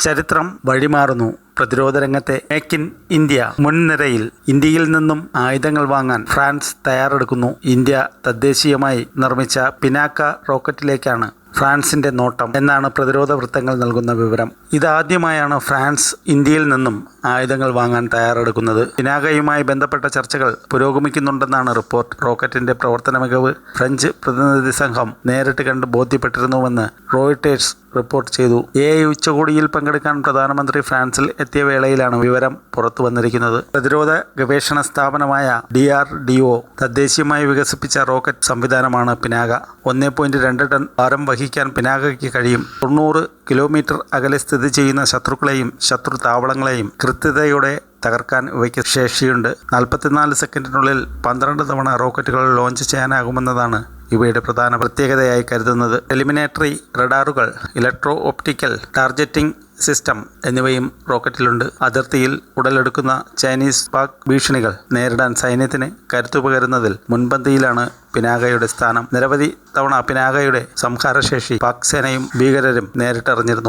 ചരിത്രം വഴിമാറുന്നു. പ്രതിരോധ രംഗത്തെ മേക്ക് ഇൻ ഇന്ത്യ മുൻനിരയിൽ. ഇന്ത്യയിൽ നിന്നും ആയുധങ്ങൾ വാങ്ങാൻ ഫ്രാൻസ് തയ്യാറെടുക്കുന്നു. ഇന്ത്യ തദ്ദേശീയമായി നിർമ്മിച്ച പിനാക്ക റോക്കറ്റിലേക്കാണ് ഫ്രാൻസിന്റെ നോട്ടം എന്നാണ് പ്രതിരോധ വൃത്തങ്ങൾ നൽകുന്ന വിവരം. ഇതാദ്യമായാണ് ഫ്രാൻസ് ഇന്ത്യയിൽ നിന്നും ആയുധങ്ങൾ വാങ്ങാൻ തയ്യാറെടുക്കുന്നത്. പിനാകയുമായി ബന്ധപ്പെട്ട ചർച്ചകൾ പുരോഗമിക്കുന്നുണ്ടെന്നാണ് റിപ്പോർട്ട്. റോക്കറ്റിന്റെ പ്രവർത്തന മികവ് ഫ്രഞ്ച് പ്രതിനിധി സംഘം നേരിട്ട് കണ്ട് ബോധ്യപ്പെട്ടിരുന്നുവെന്ന് റോയിട്ടേഴ്സ് റിപ്പോർട്ട് ചെയ്തു. ഉച്ചകോടിയിൽ പങ്കെടുക്കാൻ പ്രധാനമന്ത്രി ഫ്രാൻസിൽ എത്തിയ വേളയിലാണ് വിവരം പുറത്തു വന്നിരിക്കുന്നത്. പ്രതിരോധ ഗവേഷണ സ്ഥാപനമായ DRDO തദ്ദേശീയമായി വികസിപ്പിച്ച റോക്കറ്റ് സംവിധാനമാണ് പിനാക. 1.2 ടൺ ഭാരം വഹിക്കാൻ പിനാകയ്ക്ക് കഴിയും. 90 കിലോമീറ്റർ അകലെ സ്ഥിതി ചെയ്യുന്ന ശത്രുക്കളെയും ശത്രു താവളങ്ങളെയും കൃത്യതയോടെ തകർക്കാൻ ഇവയ്ക്ക് ശേഷിയുണ്ട്. 44 സെക്കൻഡിനുള്ളിൽ 12 തവണ റോക്കറ്റുകൾ ലോഞ്ച് ചെയ്യാനാകുമെന്നതാണ് ഇവയുടെ പ്രധാന പ്രത്യേകതയായി കരുതുന്നത്. എലിമിനേറ്ററി റഡാറുകൾ, ഇലക്ട്രോ ഒപ്റ്റിക്കൽ ടാർഗറ്റിംഗ് സിസ്റ്റം എന്നിവയും റോക്കറ്റിലുണ്ട്. അതിർത്തിയിൽ ഉടലെടുക്കുന്ന ചൈനീസ് പാക് ഭീഷണികൾ നേരിടാൻ സൈന്യത്തിന് കരുത്തുപകരുന്നതിൽ മുൻപന്തിയിലാണ് പിനാകയുടെ സ്ഥാനം. നിരവധി തവണ പിനാകയുടെ സംഹാരശേഷി പാക് സേനയും ഭീകരരും നേരിട്ടറിഞ്ഞിരുന്നു.